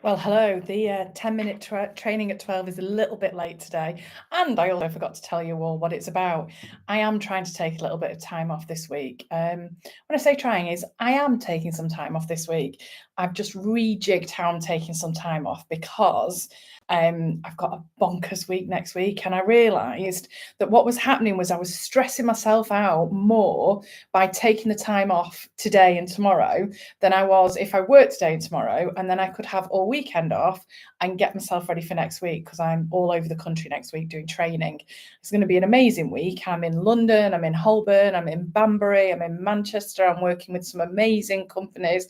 Well, hello. The 10-minute training at 12 is a little bit late today. And I also forgot to tell you all what it's about. I am trying to take a little bit of time off this week. When I say trying is I am taking some time off this week. I've just rejigged how I'm taking some time off because I've got a bonkers week next week. And I realised that what was happening was I was stressing myself out more by taking the time off today and tomorrow than I was if I worked today and tomorrow, and then I could have all weekend off and get myself ready for next week because I'm all over the country next week doing training. It's going to be an amazing week. I'm in London, I'm in Holborn, I'm in Banbury, I'm in Manchester. I'm working with some amazing companies,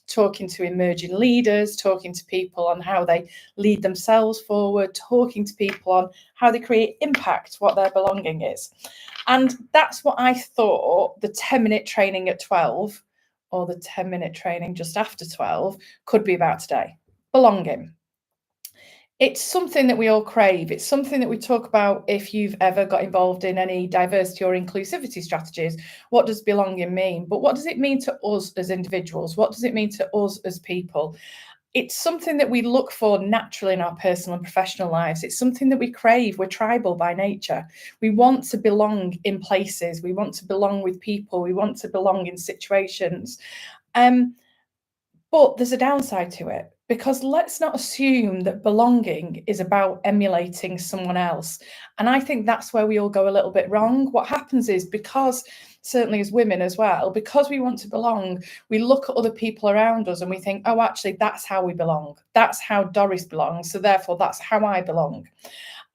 talking to emerging leaders, talking to people on how they lead themselves forward, talking to people on how they create impact, what their belonging is. And that's what I thought the 10-minute training at 12 or the 10-minute training just after 12 could be about today. Belonging. It's something that we all crave. It's something that we talk about if you've ever got involved in any diversity or inclusivity strategies. What does belonging mean? But what does it mean to us as individuals? What does it mean to us as people? It's something that we look for naturally in our personal and professional lives. It's something that we crave. We're tribal by nature. We want to belong in places. We want to belong with people. We want to belong in situations. But there's a downside to it, because let's not assume that belonging is about emulating someone else. And I think that's where we all go a little bit wrong. What happens is, because certainly as women as well, because we want to belong, we look at other people around us and we think, oh, actually, that's how we belong. That's how Doris belongs. So therefore, that's how I belong.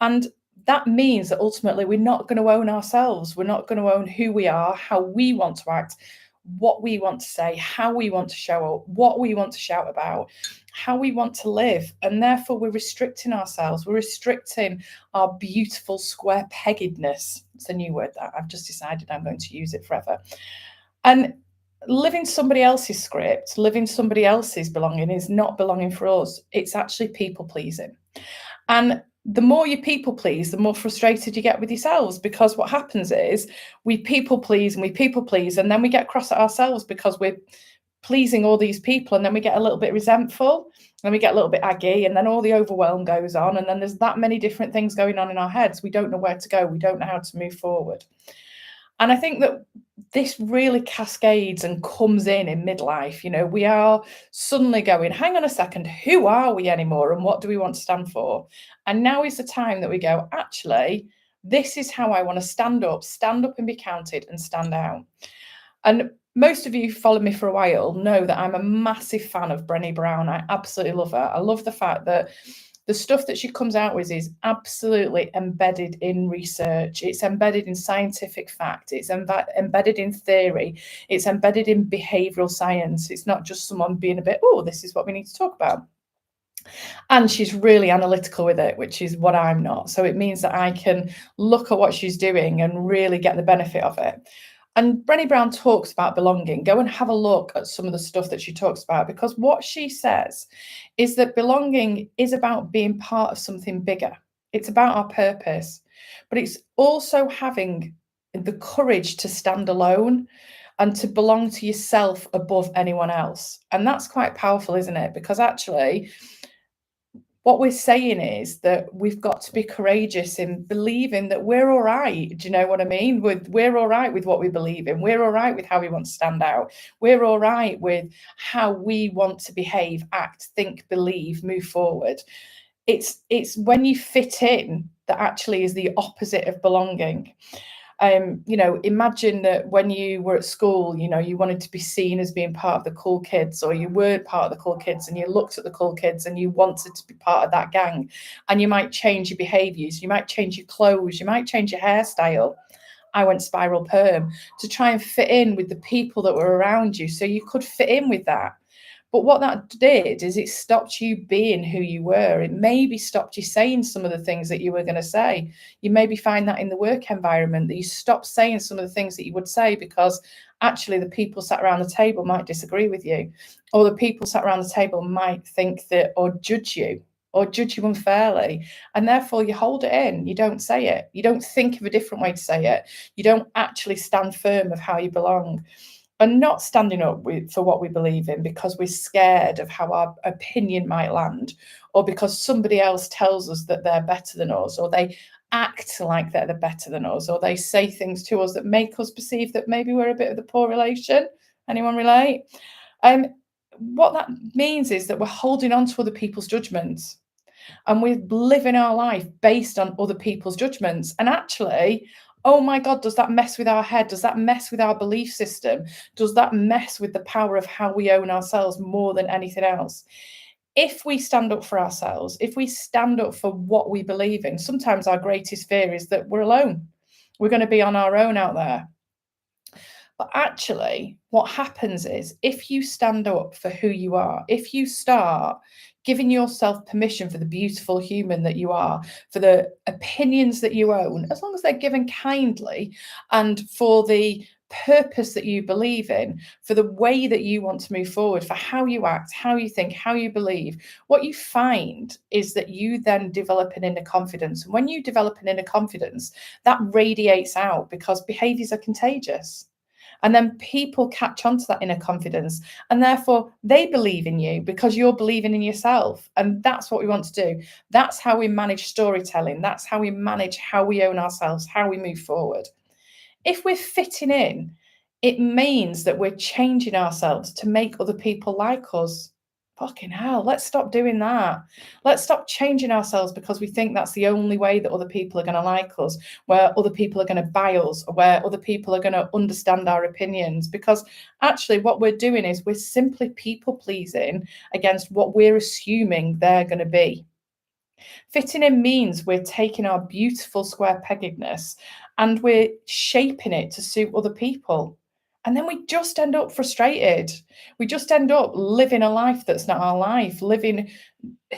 And that means that ultimately we're not going to own ourselves. We're not going to own who we are, how we want to act, what we want to say, how we want to show up, what we want to shout about, how we want to live. And therefore we're restricting ourselves. We're restricting our beautiful square peggedness. It's a new word that I've just decided I'm going to use it forever. And living somebody else's script, living somebody else's belonging is not belonging for us. It's actually people pleasing. And the more you people please, the more frustrated you get with yourselves, because what happens is we people please and then we get cross at ourselves because we're pleasing all these people, and then we get a little bit resentful and we get a little bit aggy, and then all the overwhelm goes on, and then there's that many different things going on in our heads. We don't know where to go. We don't know how to move forward. And I think that this really cascades and comes in midlife. We are suddenly going, hang on a second, who are we anymore? And what do we want to stand for? And now is the time that we go, actually, this is how I want to stand up and be counted and stand out. And most of you who followed me for a while know that I'm a massive fan of Brené Brown. I absolutely love her. I love the fact that the stuff that she comes out with is absolutely embedded in research. It's embedded in scientific fact. It's embedded in theory. It's embedded in behavioral science. It's not just someone being a bit, oh, this is what we need to talk about. And she's really analytical with it, which is what I'm not. So it means that I can look at what she's doing and really get the benefit of it. And Brené Brown talks about belonging. Go and have a look at some of the stuff that she talks about, because what she says is that belonging is about being part of something bigger. It's about our purpose, but it's also having the courage to stand alone and to belong to yourself above anyone else. And that's quite powerful, isn't it? Because actually, what we're saying is that we've got to be courageous in believing that we're all right. Do you know what I mean? We're all right with what we believe in. We're all right with how we want to stand out. We're all right with how we want to behave, act, think, believe, move forward. It's when you fit in that actually is the opposite of belonging. Imagine that when you were at school, you wanted to be seen as being part of the cool kids, or you weren't part of the cool kids and you looked at the cool kids and you wanted to be part of that gang, and you might change your behaviors, you might change your clothes, you might change your hairstyle. I went spiral perm to try and fit in with the people that were around you so you could fit in with that. But what that did is it stopped you being who you were. It maybe stopped you saying some of the things that you were going to say. You maybe find that in the work environment, that you stop saying some of the things that you would say because actually the people sat around the table might disagree with you, or the people sat around the table might think that, or judge you unfairly. And therefore you hold it in. You don't say it. You don't think of a different way to say it. You don't actually stand firm of how you belong. are not standing up for what we believe in because we're scared of how our opinion might land, or because somebody else tells us that they're better than us, or they act like they're better than us, or they say things to us that make us perceive that maybe we're a bit of the poor relation. Anyone relate? What that means is that we're holding on to other people's judgments, and we're living our life based on other people's judgments. And actually, oh my God, does that mess with our head? Does that mess with our belief system? Does that mess with the power of how we own ourselves more than anything else? If we stand up for ourselves, if we stand up for what we believe in, sometimes our greatest fear is that we're alone. We're going to be on our own out there. But actually, what happens is if you stand up for who you are, if you start giving yourself permission for the beautiful human that you are, for the opinions that you own, as long as they're given kindly, and for the purpose that you believe in, for the way that you want to move forward, for how you act, how you think, how you believe, what you find is that you then develop an inner confidence. And when you develop an inner confidence, that radiates out because behaviors are contagious. And then people catch on to that inner confidence, and therefore they believe in you because you're believing in yourself. And that's what we want to do. That's how we manage storytelling. That's how we manage how we own ourselves, how we move forward. If we're fitting in, it means that we're changing ourselves to make other people like us. Fucking hell, let's stop doing that. Let's stop changing ourselves because we think that's the only way that other people are going to like us, where other people are going to buy us, or where other people are going to understand our opinions. Because actually, what we're doing is we're simply people pleasing against what we're assuming they're going to be. Fitting in means we're taking our beautiful square peggedness and we're shaping it to suit other people. And then we just end up frustrated. We just end up living a life that's not our life, living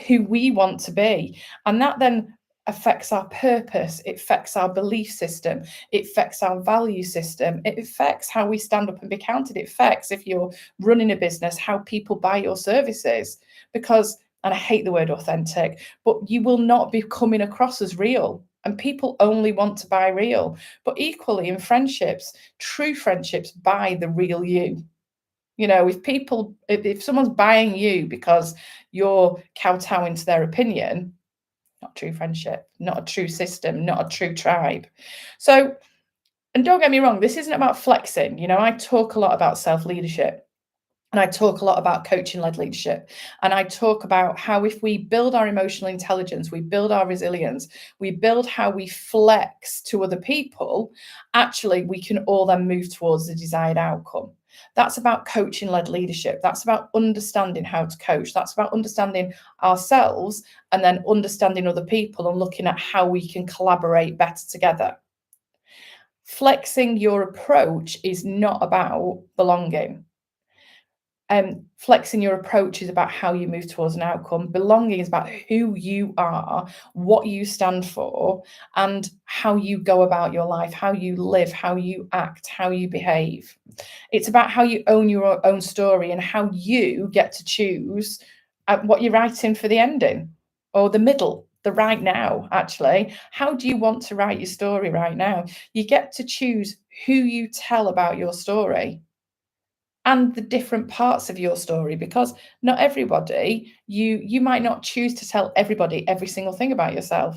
who we want to be. And that then affects our purpose, it affects our belief system, it affects our value system, it affects how we stand up and be counted, it affects, if you're running a business, how people buy your services. Because, and I hate the word authentic, but you will not be coming across as real. And people only want to buy real. But equally in friendships, true friendships buy the real you. You know, if someone's buying you because you're kowtowing to their opinion, not true friendship, not a true system, not a true tribe. So, and don't get me wrong, this isn't about flexing. You know, I talk a lot about self-leadership. And I talk a lot about coaching-led leadership. And I talk about how if we build our emotional intelligence, we build our resilience, we build how we flex to other people, actually, we can all then move towards the desired outcome. That's about coaching-led leadership. That's about understanding how to coach. That's about understanding ourselves and then understanding other people and looking at how we can collaborate better together. Flexing your approach is not about belonging. Flexing your approach is about how you move towards an outcome. Belonging is about who you are, what you stand for, and how you go about your life, how you live, how you act, how you behave. It's about how you own your own story and how you get to choose what you're writing for the ending or the middle, the right now, actually. How do you want to write your story right now? You get to choose who you tell about your story and the different parts of your story, because not everybody, you might not choose to tell everybody every single thing about yourself.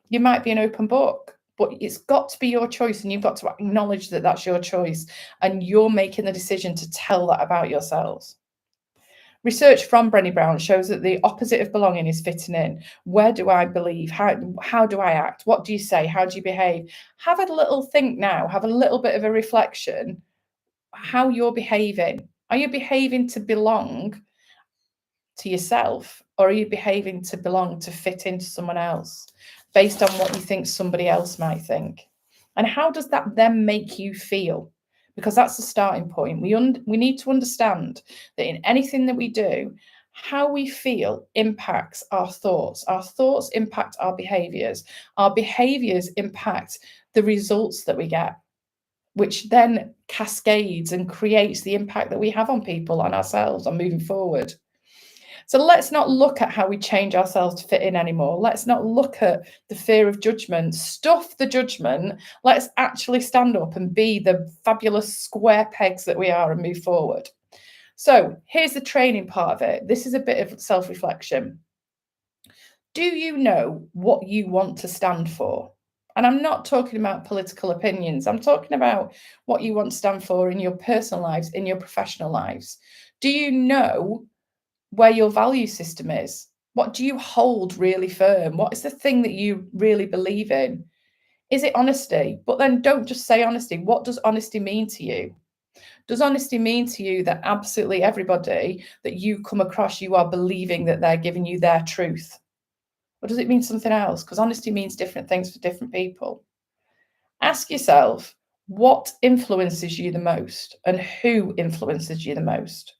You might be an open book, but it's got to be your choice, and you've got to acknowledge that that's your choice and you're making the decision to tell that about yourselves. Research from Brené Brown shows that the opposite of belonging is fitting in. Where do I believe? How do I act? What do you say? How do you behave? Have a little think now, have a little bit of a reflection how you're behaving. Are you behaving to belong to yourself, or are you behaving to belong to fit into someone else based on what you think somebody else might think? And how does that then make you feel? Because that's the starting point. We need to understand that in anything that we do, how we feel impacts our thoughts. Our thoughts impact our behaviors. Our behaviors impact the results that we get, which then cascades and creates the impact that we have on people, on ourselves, on moving forward. So let's not look at how we change ourselves to fit in anymore. Let's not look at the fear of judgment. Stuff the judgment. Let's actually stand up and be the fabulous square pegs that we are and move forward. So here's the training part of it. This is a bit of self-reflection. Do you know what you want to stand for? And I'm not talking about political opinions. I'm talking about what you want to stand for in your personal lives, in your professional lives. Do you know where your value system is? What do you hold really firm? What is the thing that you really believe in? Is it honesty? But then don't just say honesty. What does honesty mean to you? Does honesty mean to you that absolutely everybody that you come across, you are believing that they're giving you their truth? Or does it mean something else? Because honesty means different things for different people. Ask yourself, what influences you the most and who influences you the most?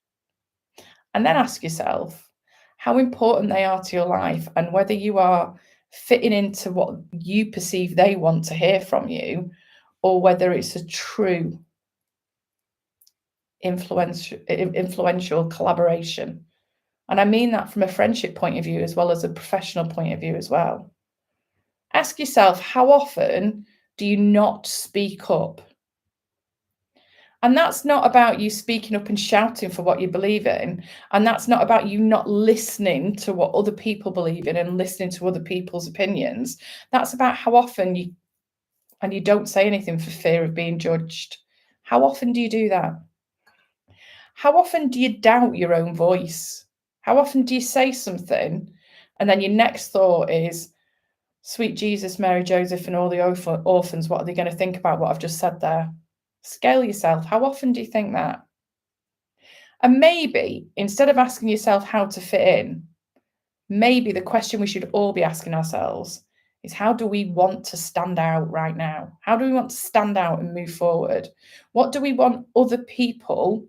And then ask yourself how important they are to your life and whether you are fitting into what you perceive they want to hear from you, or whether it's a true influential collaboration. And I mean that from a friendship point of view as well as a professional point of view as well. Ask yourself, how often do you not speak up? And that's not about you speaking up and shouting for what you believe in. And that's not about you not listening to what other people believe in and listening to other people's opinions. That's about how often you don't say anything for fear of being judged. How often do you do that? How often do you doubt your own voice? How often do you say something and then your next thought is, sweet Jesus, Mary, Joseph, and all the orphans, what are they going to think about what I've just said there? Scale yourself. How often do you think that? And maybe instead of asking yourself how to fit in, maybe the question we should all be asking ourselves is, how do we want to stand out right now? How do we want to stand out and move forward? What do we want other people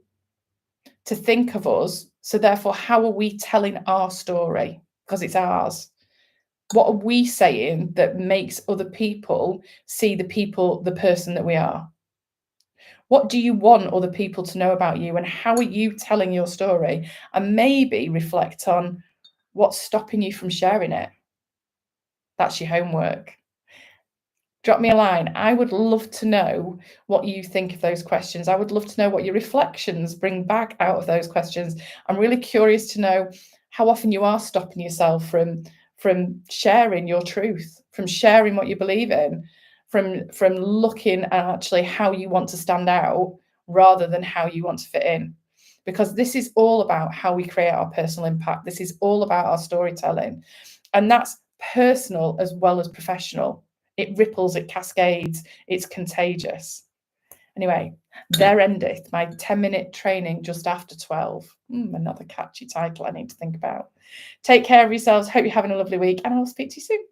to think of us? So therefore, how are we telling our story? Because it's ours. What are we saying that makes other people see the person that we are? What do you want other people to know about you, and how are you telling your story? And maybe reflect on what's stopping you from sharing it. That's your homework. Drop me a line. I would love to know what you think of those questions. I would love to know what your reflections bring back out of those questions. I'm really curious to know how often you are stopping yourself from sharing your truth, from sharing what you believe in, from looking at actually how you want to stand out rather than how you want to fit in. Because this is all about how we create our personal impact. This is all about our storytelling. And that's personal as well as professional. It ripples, it cascades, it's contagious. Anyway, there endeth my 10-minute training just after 12. Another catchy title I need to think about. Take care of yourselves. Hope you're having a lovely week, and I'll speak to you soon.